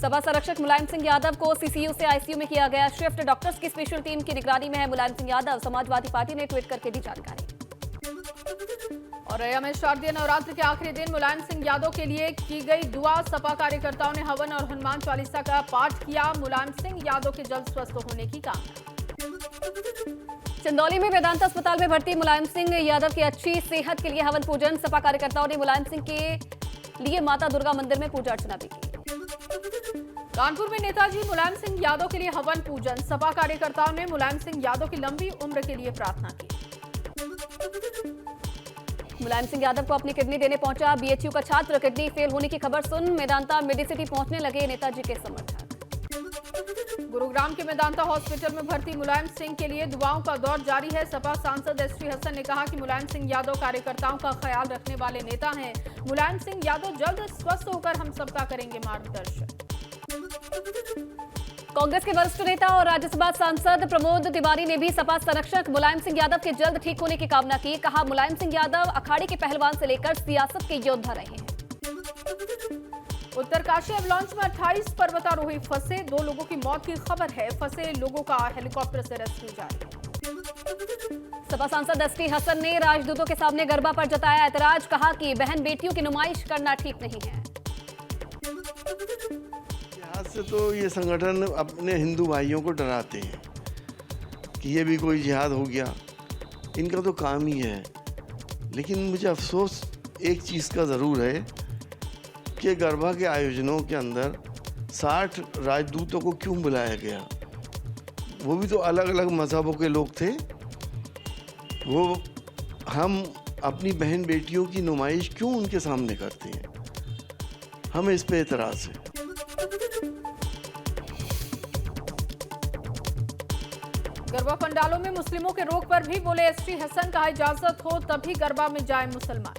सपा संरक्षक मुलायम सिंह यादव को सीसीयू से आईसीयू में किया गया शिफ्ट। डॉक्टर्स की स्पेशल टीम की निगरानी में है मुलायम सिंह यादव। समाजवादी पार्टी ने ट्वीट करके दी जानकारी। और रैया में शारदीय नवरात्र के आखिरी दिन मुलायम सिंह यादव के लिए की गई दुआ। सपा कार्यकर्ताओं ने हवन और हनुमान चालीसा का पाठ किया। मुलायम सिंह यादव के जल्द स्वस्थ होने की कामना। चंदौली में वेदांता अस्पताल में भर्ती मुलायम सिंह यादव की अच्छी सेहत के लिए हवन पूजन। सपा कार्यकर्ताओं ने मुलायम सिंह के लिए माता दुर्गा मंदिर में पूजा अर्चना भी की। कानपुर में नेताजी मुलायम सिंह यादव के लिए हवन पूजन। सपा कार्यकर्ताओं ने मुलायम सिंह यादव की लंबी उम्र के लिए प्रार्थना की। मुलायम सिंह यादव को अपनी किडनी देने पहुंचा बीएचयू का छात्र। किडनी फेल होने की खबर सुन मेदांता मेडिसिटी पहुंचने लगे नेताजी के समर्थक। गुरुग्राम के मेदांता हॉस्पिटल में भर्ती मुलायम सिंह के लिए दुआओं का दौर जारी है। सपा सांसद एसटी हसन ने कहा कि मुलायम सिंह यादव कार्यकर्ताओं का ख्याल रखने वाले नेता हैं। मुलायम सिंह यादव जल्द स्वस्थ होकर हम सबका करेंगे मार्गदर्शन। कांग्रेस के वरिष्ठ नेता और राज्यसभा सांसद प्रमोद तिवारी ने भी सपा संरक्षक मुलायम सिंह यादव के जल्द ठीक होने की कामना की। कहा मुलायम सिंह यादव अखाड़े के पहलवान से लेकर सियासत के योद्धा रहे हैं। उत्तरकाशी एवलांच में 28 पर्वतारोही फंसे। 2 लोगों की मौत की खबर है। फंसे लोगों का हेलीकॉप्टर से रेस्क्यू जारी। सपा सांसद एसटी हसन ने राजदूतों के सामने गरबा पर जताया ऐतराज। कहा कि बहन बेटियों की नुमाइश करना ठीक नहीं है। आज से तो ये संगठन अपने हिंदू भाइयों को डराते हैं कि ये भी कोई जिहाद हो गया। इनका तो काम ही है। लेकिन मुझे अफसोस एक चीज़ का ज़रूर है कि गरबा के आयोजनों के अंदर 60 राजदूतों को क्यों बुलाया गया। वो भी तो अलग अलग मज़हबों के लोग थे। वो हम अपनी बहन बेटियों की नुमाइश क्यों उनके सामने करते हैं। हमें इस पे एतराज़ है। गरबा पंडालों में मुस्लिमों के रोक पर भी बोले एसटी हसन। कहा इजाजत हो तभी गरबा में जाए मुसलमान।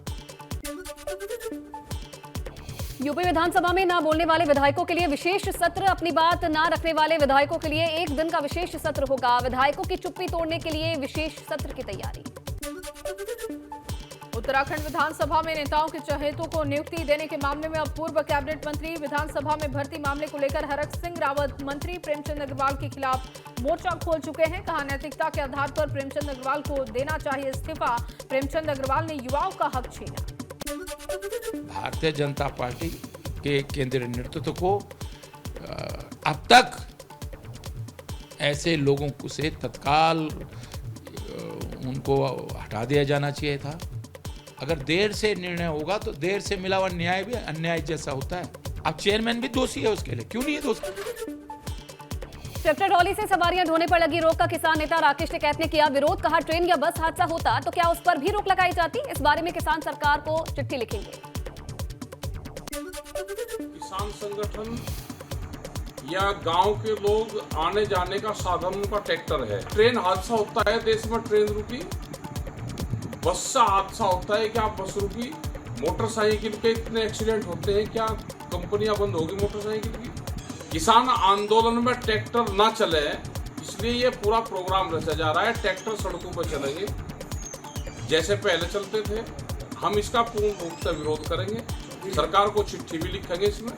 यूपी विधानसभा में ना बोलने वाले विधायकों के लिए विशेष सत्र। अपनी बात ना रखने वाले विधायकों के लिए 1 दिन का विशेष सत्र होगा। विधायकों की चुप्पी तोड़ने के लिए विशेष सत्र की तैयारी। उत्तराखंड विधानसभा में नेताओं के चहेतों को नियुक्ति देने के मामले में अब पूर्व कैबिनेट मंत्री। विधानसभा में भर्ती मामले को लेकर हरक सिंह रावत मंत्री प्रेमचंद अग्रवाल के खिलाफ मोर्चा खोल चुके हैं। कहा नैतिकता के आधार पर प्रेमचंद अग्रवाल को देना चाहिए इस्तीफा। प्रेमचंद अग्रवाल ने युवाओं का हक छीना। भारतीय जनता पार्टी के केंद्रीय नेतृत्व को अब तक ऐसे लोगों को से तत्काल उनको हटा दिया जाना चाहिए था। अगर देर से निर्णय होगा तो देर से मिला हुआ न्याय भी अन्याय जैसा होता है। अब चेयरमैन भी दोषी है उसके लिए, क्यों नहीं है दोषी? ट्रैक्टर ट्रॉली से सवारियां ढोने पर लगी रोक का किसान नेता राकेश टिकैत ने किया विरोध। कहा ट्रेन या बस हादसा होता तो क्या उस पर भी रोक लगाई जाती। इस बारे में किसान सरकार को चिट्ठी लिखेंगे। किसान संगठन या गांव के लोग आने जाने का साधन उनका ट्रैक्टर है। ट्रेन हादसा होता है, देश में ट्रेन रुकी। बस से हादसा होता है, क्या बस रुकी। मोटरसाइकिल के इतने एक्सीडेंट होते हैं, क्या कंपनियां बंद होगी मोटरसाइकिल की। किसान आंदोलन में ट्रैक्टर ना चले, इसलिए ये पूरा प्रोग्राम रचा जा रहा है। ट्रैक्टर सड़कों पर चलेंगे जैसे पहले चलते थे। हम इसका पूर्ण रूप से विरोध करेंगे। सरकार को चिट्ठी भी लिखेंगे इसमें,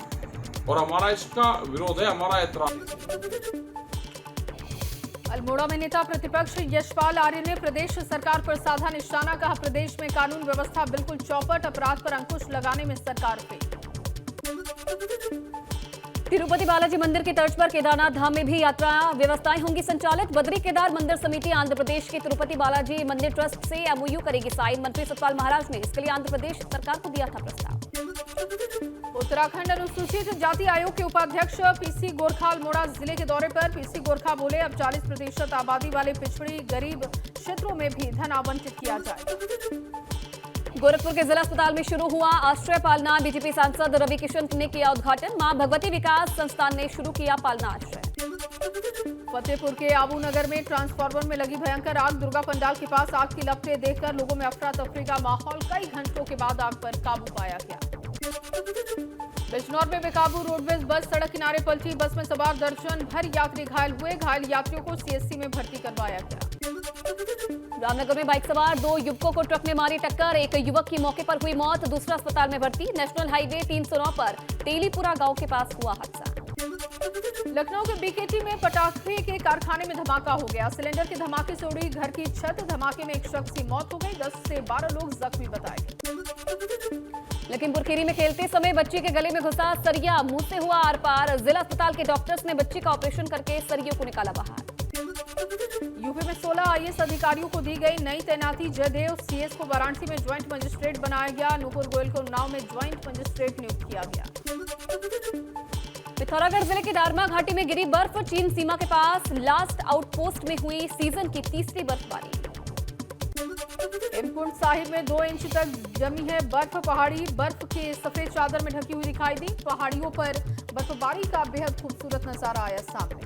और हमारा इसका विरोध है, हमारा ऐतराज। अल्मोड़ा में नेता प्रतिपक्ष यशपाल आर्य ने प्रदेश सरकार पर साधा निशाना। कहा प्रदेश में कानून व्यवस्था बिल्कुल चौपट। अपराध पर अंकुश लगाने में सरकार फेल। तिरुपति बालाजी मंदिर की तर्ज पर केदारनाथ धाम में भी यात्रा व्यवस्थाएं होंगी संचालित। बद्री केदार मंदिर समिति आंध्र प्रदेश के तिरुपति बालाजी मंदिर ट्रस्ट से एमओयू करेगी साइन। मंत्री सतपाल महाराज ने इसके लिए आंध्र प्रदेश सरकार को दिया था प्रस्ताव। उत्तराखंड अनुसूचित जाति आयोग के उपाध्यक्ष पीसी गोरखा अल्मोड़ा जिले के दौरे पर। पीसी गोरखा बोले अब 40% आबादी वाले पिछड़ी गरीब क्षेत्रों में भी धन आवंटित किया जाए। गोरखपुर के जिला अस्पताल में शुरू हुआ आश्रय पालना। बीजेपी सांसद रवि किशन ने किया उद्घाटन। मां भगवती विकास संस्थान ने शुरू किया पालना आश्रय। फतेहपुर के आबू नगर में ट्रांसफार्मर में लगी भयंकर आग। दुर्गा पंडाल के पास आग की लपटें देखकर लोगों में अफरा तफरी का माहौल। कई घंटों के बाद आग पर काबू पाया गया। बिजनौर में बेकाबू रोडवेज बस सड़क किनारे पलटी। बस में सवार दर्जन भर यात्री घायल हुए। घायल यात्रियों को सीएससी में भर्ती करवाया गया। रामनगर में बाइक सवार 2 युवकों को ट्रक ने मारी टक्कर। एक युवक की मौके पर हुई मौत, दूसरा अस्पताल में भर्ती। नेशनल हाईवे 309 पर तेलीपुरा गांव के पास हुआ हादसा। लखनऊ के बीकेटी में पटाखे के कारखाने में धमाका हो गया। सिलेंडर के धमाके से उड़ी घर की छत। धमाके में एक शख्स की मौत हो गई। 10 से 12 लोग जख्मी बताए गए। लखीमपुर खीरी में खेलते समय बच्ची के गले में घुसा सरिया, मुंह से हुआ आर पार। जिला अस्पताल के डॉक्टर्स ने बच्ची का ऑपरेशन करके सरियों को निकाला बाहर। यूपी में 16 आईएएस अधिकारियों को दी गई नई तैनाती। जयदेव सीएस को वाराणसी में ज्वाइंट मजिस्ट्रेट बनाया गया। नूपुर गोयल को उन्नाव में ज्वाइंट मजिस्ट्रेट नियुक्त किया गया। पिथौरागढ़ जिले की दारमा घाटी में गिरी बर्फ। चीन सीमा के पास लास्ट आउटपोस्ट में हुई सीजन की तीसरी बर्फबारी। हेमकुंड साहिब में 2 इंच तक जमी है बर्फ। पहाड़ी बर्फ के सफेद चादर में ढकी हुई दिखाई दी। पहाड़ियों पर बर्फबारी का बेहद खूबसूरत नजारा आया सामने।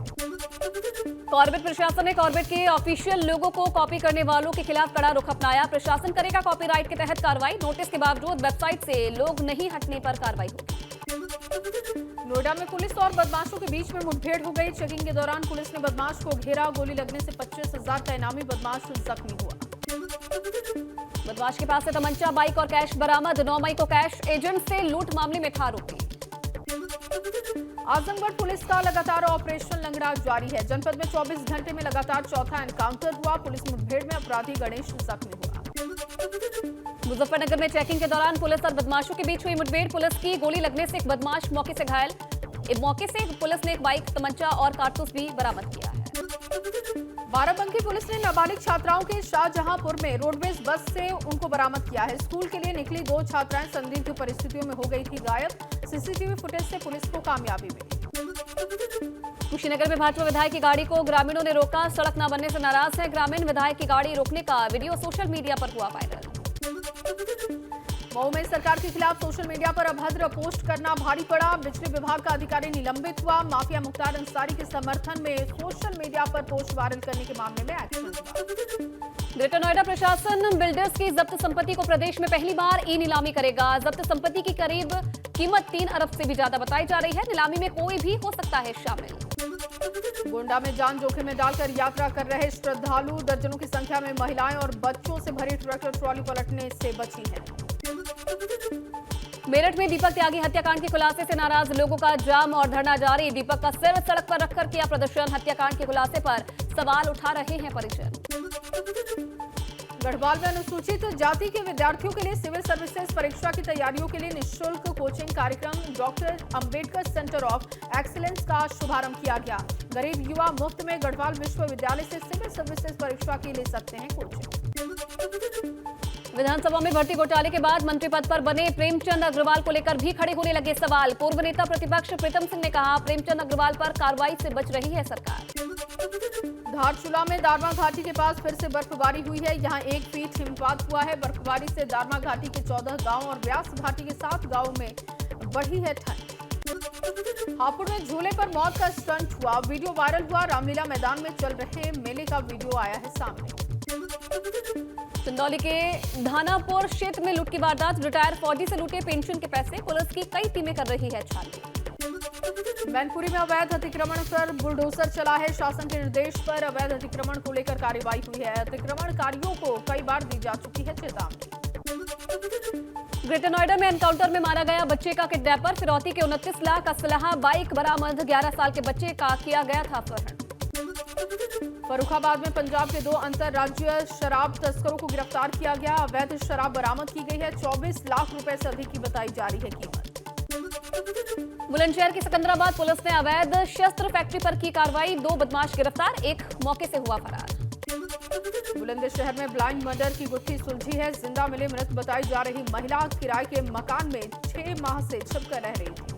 कॉर्बेट प्रशासन ने कॉर्बेट के ऑफिशियल लोगों को कॉपी करने वालों के खिलाफ कड़ा रुख अपनाया। प्रशासन करेगा कॉपीराइट के तहत कार्रवाई। नोटिस के बावजूद वेबसाइट से लोग नहीं हटने पर कार्रवाई होगी। नोएडा में पुलिस और बदमाशों के बीच में मुठभेड़ हो गई। चेकिंग के दौरान पुलिस ने बदमाश को घेरा। गोली लगने से 25,000 का इनामी बदमाश जख्मी हुआ। बदमाश के पास से तमंचा, बाइक और कैश बरामद। 9 मई को कैश एजेंट से लूट मामले में था आरोपी। आजमगढ़ पुलिस का लगातार ऑपरेशन लंगड़ा जारी है। जनपद में 24 घंटे में लगातार चौथा एनकाउंटर हुआ। पुलिस मुठभेड़ में अपराधी गणेश जख्मी हुआ। मुजफ्फरनगर में चेकिंग के दौरान पुलिस और बदमाशों के बीच हुई मुठभेड़। पुलिस की गोली लगने से एक बदमाश मौके से घायल। मौके से पुलिस ने एक बाइक, तमंचा और कारतूस भी बरामद किया है। बाराबंकी पुलिस ने नाबालिग छात्राओं के शाहजहांपुर में रोडवेज बस से उनको बरामद किया है। स्कूल के लिए निकली 2 छात्राएं संदिग्ध परिस्थितियों में हो गई थी गायब। सीसीटीवी फुटेज से पुलिस को कामयाबी मिली। कुशीनगर में भाजपा विधायक की गाड़ी को ग्रामीणों ने रोका। सड़क न बनने से नाराज है ग्रामीण। विधायक की गाड़ी रोकने का वीडियो सोशल मीडिया पर हुआ वायरल। मऊ में सरकार के खिलाफ सोशल मीडिया पर अभद्र पोस्ट करना भारी पड़ा। बिजली विभाग का अधिकारी निलंबित हुआ। माफिया मुख्तार अंसारी के समर्थन में सोशल मीडिया पर पोस्ट वायरल करने के मामले में एक्शन हुआ। ग्रेटर नोएडा प्रशासन बिल्डर्स की जब्त संपत्ति को प्रदेश में पहली बार ई नीलामी करेगा। जब्त संपत्ति की करीब कीमत 3 अरब से भी ज्यादा बताई जा रही है। नीलामी में कोई भी हो सकता है शामिल। गोंडा में जान जोखिम में डालकर यात्रा कर रहे श्रद्धालु। दर्जनों की संख्या में महिलाएं और बच्चों से भरी ट्रैक्टर ट्रॉली पलटने से बची है। मेरठ में दीपक त्यागी हत्याकांड के खुलासे से नाराज लोगों का जाम और धरना जारी। दीपक का सिर सड़क पर रखकर किया प्रदर्शन। हत्याकांड के खुलासे पर सवाल उठा रहे हैं परिजन। गढ़वाल में अनुसूचित जाति के विद्यार्थियों के लिए सिविल सर्विसेज परीक्षा की तैयारियों के लिए निःशुल्क कोचिंग कार्यक्रम doctor Ambedkar centre of excellence का शुभारंभ किया गया। गरीब युवा मुफ्त में गढ़वाल विश्वविद्यालय से सिविल सर्विसेज परीक्षा के ले सकते हैं कोचिंग। विधानसभा में भर्ती घोटाले के बाद मंत्री पद पर बने प्रेमचंद अग्रवाल को लेकर भी खड़े होने लगे सवाल। पूर्व नेता प्रतिपक्ष प्रीतम सिंह ने कहा, प्रेमचंद अग्रवाल पर कार्रवाई से बच रही है सरकार। धारचूला में दारमा घाटी के पास फिर से बर्फबारी हुई है। यहां 1 फीट हिमपात हुआ है। बर्फबारी से दारमा घाटी के 14 गांव और व्यास घाटी के 7 गांवों में बढ़ी है ठंड। हापुड़ में झूले पर मौत का स्टंट हुआ। वीडियो वायरल हुआ। रामलीला मैदान में चल रहे मेले का वीडियो आया है सामने। चंदौली के धानापुर क्षेत्र में लूट की वारदात। रिटायर फौजी से लूटे पेंशन के पैसे। पुलिस की कई टीमें कर रही है छानबीन। मैनपुरी में अवैध अतिक्रमण पर बुलडोजर चला है। शासन के निर्देश पर अवैध अतिक्रमण को लेकर कार्रवाई हुई है। अतिक्रमणकारियों को कई बार दी जा चुकी है चेतावनी। ग्रेटर नोएडा में एनकाउंटर में मारा गया बच्चे का किडनैपर। फिरौती के 29 लाख असलहा, बाइक बरामद। 11 साल के बच्चे का किया गया था अपहरण। फर्रुखाबाद में पंजाब के 2 अंतरराज्यीय शराब तस्करों को गिरफ्तार किया गया। अवैध शराब बरामद की गई है। 24 लाख रुपए से अधिक की बताई जा रही है कीमत। बुलंदशहर की सिकंदराबाद पुलिस ने अवैध शस्त्र फैक्ट्री पर की कार्रवाई। 2 बदमाश गिरफ्तार, एक मौके से हुआ फरार। बुलंदशहर में ब्लाइंड मर्डर की गुत्थी सुलझी है। जिंदा मिले मृत बताई जा रही महिला किराए के मकान में 6 माह से छिपकर रह रही थी।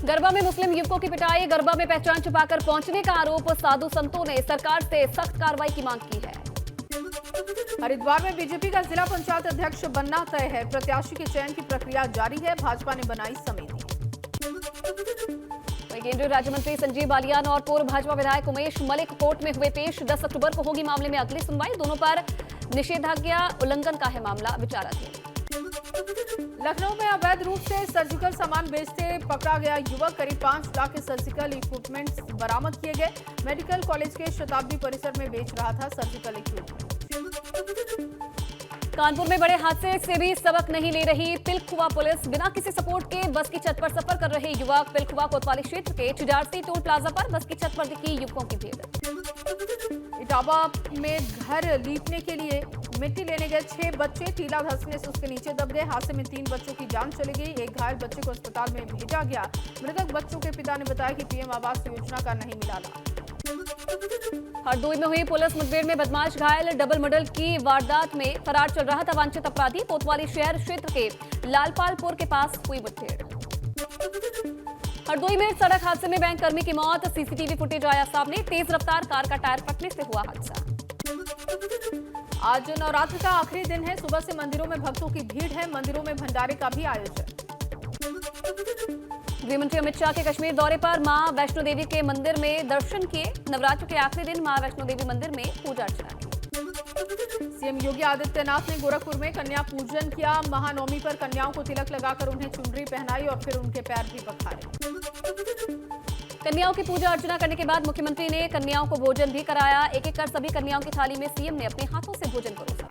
गरबा में मुस्लिम युवकों की पिटाई। गरबा में पहचान छुपाकर पहुंचने का आरोप। साधु संतों ने सरकार से सख्त कार्रवाई की मांग की है। हरिद्वार में बीजेपी का जिला पंचायत अध्यक्ष बनना तय है। प्रत्याशी के चयन की प्रक्रिया जारी है। भाजपा ने बनाई समिति। केंद्रीय राज्य मंत्री संजीव बालियान और पूर्व भाजपा विधायक उमेश मलिक कोर्ट में हुए पेश। 10 अक्टूबर को होगी मामले में अगली सुनवाई। दोनों पर निषेधाज्ञा उल्लंघन का है मामला विचाराधीन। लखनऊ में अवैध रूप से सर्जिकल सामान बेचते पकड़ा गया युवक। करीब 5 लाख के सर्जिकल इक्विपमेंट्स बरामद किए गए। मेडिकल कॉलेज के शताब्दी परिसर में बेच रहा था सर्जिकल इक्विपमेंट। कानपुर में बड़े हादसे से भी सबक नहीं ले रही पिलखुवा पुलिस। बिना किसी सपोर्ट के बस की छत पर सफर कर रहे युवक। पिलखुवा कोतवाली क्षेत्र के चिजारसी टोल प्लाजा पर बस की छत पर दिखी युवकों की भीड़। इटावा में घर लीपने के लिए मिट्टी लेने गए 6 बच्चे टीला धंसने से उसके नीचे दब गए। हादसे में 3 बच्चों की जान चली गई। एक घायल बच्चे को अस्पताल में भेजा गया। मृतक बच्चों के पिता ने बताया कि पीएम आवास योजना का नहीं मिला लाभ। हरदोई में हुई पुलिस मुठभेड़ में बदमाश घायल। डबल मर्डर की वारदात में फरार चल रहा था वांछित अपराधी। कोतवाली शहर क्षेत्र के लालपालपुर के पास हुई मुठभेड़। हरदोई में सड़क हादसे में बैंक कर्मी की मौत। सीसीटीवी फुटेज आया सामने। तेज रफ्तार कार का टायर फटने से हुआ हादसा। आज नवरात्र का आखिरी दिन है। सुबह से मंदिरों में भक्तों की भीड़ है। मंदिरों में भंडारे का भी आयोजन। गृहमंत्री अमित शाह के कश्मीर दौरे पर मां वैष्णो देवी के मंदिर में दर्शन किए। नवरात्र के आखिरी दिन मां वैष्णो देवी मंदिर में पूजा अर्चना की। सीएम योगी आदित्यनाथ ने गोरखपुर में कन्या पूजन किया। महानवमी पर कन्याओं को तिलक लगाकर उन्हें चुनरी पहनाई और फिर उनके पैर भी पखारे। कन्याओं की पूजा अर्चना करने के बाद मुख्यमंत्री ने कन्याओं को भोजन भी कराया। एक एक कर सभी कन्याओं की थाली में सीएम ने अपने हाथों से भोजन परोसा।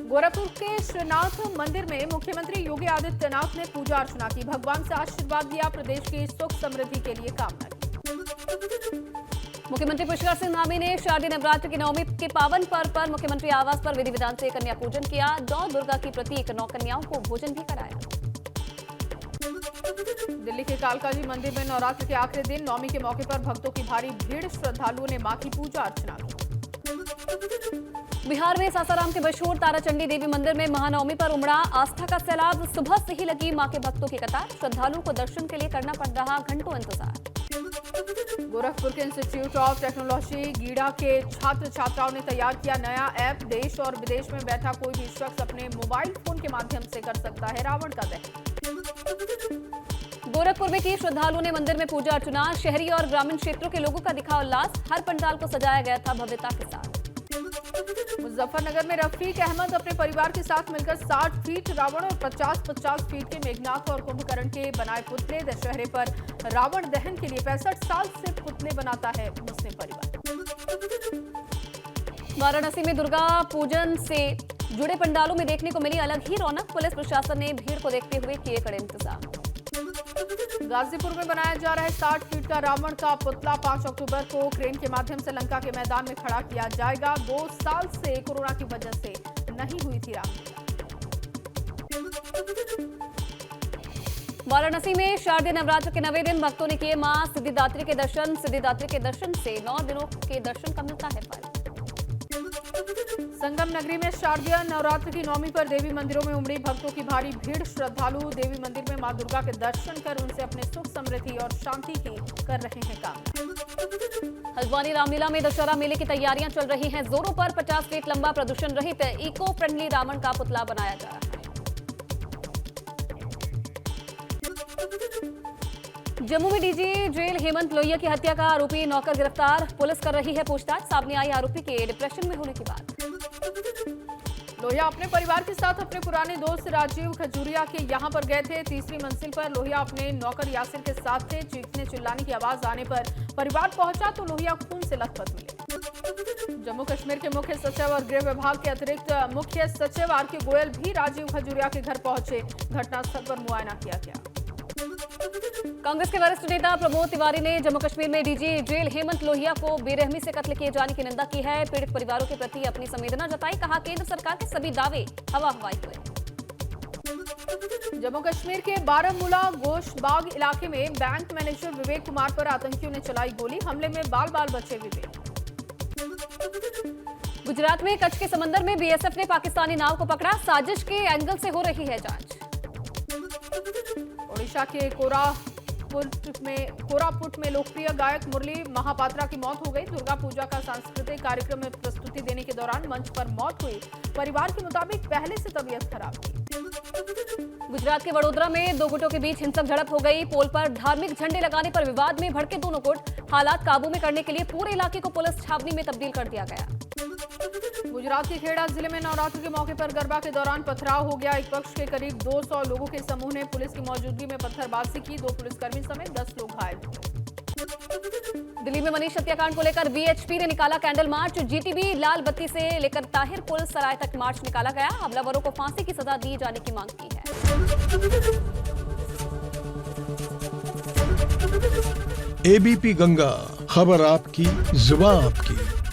गोरखपुर के श्रीनाथ मंदिर में मुख्यमंत्री योगी आदित्यनाथ ने पूजा अर्चना की। भगवान से आशीर्वाद लिया। प्रदेश की सुख समृद्धि के लिए कामना की। मुख्यमंत्री पुष्कर सिंह धामी ने शारदीय नवरात्र की नवमी के पावन पर्व पर मुख्यमंत्री आवास पर विधि विधान से कन्या पूजन किया। 9 दुर्गा की प्रतीक 9 कन्याओं को भोजन भी कराया। दिल्ली के कालकाजी मंदिर में नवरात्र के आखिरी दिन नवमी के मौके पर भक्तों की भारी भीड़। श्रद्धालुओं ने मां की पूजा अर्चना की। बिहार में सासाराम के मशहूर ताराचंडी देवी मंदिर में महानवमी पर उमड़ा आस्था का सैलाब। सुबह से ही लगी मां के भक्तों की कतार। श्रद्धालुओं को दर्शन के लिए करना पड़ रहा घंटों इंतजार। गोरखपुर के इंस्टीट्यूट ऑफ टेक्नोलॉजी गीड़ा के छात्र छात्राओं ने तैयार किया नया ऐप। देश और विदेश में बैठा कोई भी शख्स अपने मोबाइल फोन के माध्यम से कर सकता है रावण का दहन। गोरखपुर में की श्रद्धालुओं ने मंदिर में पूजा अर्चना। शहरी और ग्रामीण क्षेत्रों के लोगों का दिखा उल्लास। हर पंडाल को सजाया गया था भव्यता के साथ। मुजफ्फरनगर में रफीक अहमद अपने परिवार के साथ मिलकर 60 फीट रावण और 50-50 फीट के मेघनाथ और कुंभकर्ण के बनाए पुतले। दशहरे पर रावण दहन के लिए 65 साल से पुतले बनाता है मुस्लिम परिवार। वाराणसी में दुर्गा पूजन से जुड़े पंडालों में देखने को मिली अलग ही रौनक। पुलिस प्रशासन ने भीड़ को देखते हुए किए कड़े इंतजाम। गाजीपुर में बनाया जा रहा है 60 फीट का रावण का पुतला। 5 अक्टूबर को क्रेन के माध्यम से लंका के मैदान में खड़ा किया जाएगा। 2 साल से कोरोना की वजह से नहीं हुई थी रामलीला। वाराणसी में शारदीय नवरात्र के 9वें दिन भक्तों ने किए मां सिद्धिदात्री के दर्शन। सिद्धिदात्री के दर्शन से 9 दिनों के दर्शन का मिलता है फल। संगम नगरी में शारदीय नवरात्र की नवमी पर देवी मंदिरों में उमड़ी भक्तों की भारी भीड़। श्रद्धालु देवी मंदिर में मां दुर्गा के दर्शन कर उनसे अपने सुख समृद्धि और शांति की कर रहे हैं कामना। हल्द्वानी रामलीला में दशहरा मेले की तैयारियां चल रही हैं जोरों पर। 50 फीट लंबा प्रदूषण रहित इको फ्रेंडली रावण का पुतला बनाया जा रहा है। जम्मू में डीजी जेल हेमंत लोहिया की हत्या का आरोपी नौकर गिरफ्तार। पुलिस कर रही है पूछताछ। सामने आई आरोपी के डिप्रेशन में होने की बात। लोहिया अपने परिवार के साथ अपने पुराने दोस्त राजीव खजूरिया के यहां पर गए थे। तीसरी मंजिल पर लोहिया अपने नौकर यासिर के साथ थे। चीखने चिल्लाने की आवाज आने पर परिवार पहुंचा तो लोहिया खून से लथपथ मिले। जम्मू कश्मीर के मुख्य सचिव और गृह विभाग के अतिरिक्त मुख्य सचिव आर.के. गोयल भी राजीव खजूरिया के घर पहुंचे। घटनास्थल पर मुआयना किया गया। कांग्रेस के वरिष्ठ नेता प्रमोद तिवारी ने जम्मू कश्मीर में डीजी जेल हेमंत लोहिया को बेरहमी से कत्ल किए जाने की निंदा की है। पीड़ित परिवारों के प्रति अपनी संवेदना जताई। कहा केंद्र सरकार के सभी दावे हवा हवाई हुए। जम्मू कश्मीर के बारामूला गोशबाग इलाके में बैंक मैनेजर विवेक कुमार पर आतंकियों ने चलाई गोली। हमले में बाल बाल बचे विवेक। गुजरात में कच्छ के समंदर में बीएसएफ ने पाकिस्तानी नाव को पकड़ा। साजिश के एंगल से हो रही है जांच। ओडिशा के कोरापुट में लोकप्रिय गायक मुरली महापात्रा की मौत हो गई। दुर्गा पूजा का सांस्कृतिक कार्यक्रम में प्रस्तुति देने के दौरान मंच पर मौत हुई। परिवार के मुताबिक पहले से तबीयत खराब थी। गुजरात के वडोदरा में 2 गुटों के बीच हिंसक झड़प हो गई। पोल पर धार्मिक झंडे लगाने पर विवाद में भड़के दोनों गुट। हालात काबू में करने के लिए पूरे इलाके को पुलिस छावनी में तब्दील कर दिया गया। गुजरात के खेड़ा जिले में नवरात्र के मौके पर गरबा के दौरान पथराव हो गया। एक पक्ष के करीब 200 लोगों के समूह ने पुलिस की मौजूदगी में पत्थरबाजी की। 2 पुलिसकर्मी समेत 10 लोग घायल हुए। दिल्ली में मनीष हत्याकांड को लेकर वीएचपी ने निकाला कैंडल मार्च। जीटीबी लाल बत्ती से लेकर ताहिर पुल सराय तक मार्च निकाला गया। हमलावरों को फांसी की सजा दी जाने की मांग की है। एबीपी गंगा, खबर आपकी, जुबान आपकी।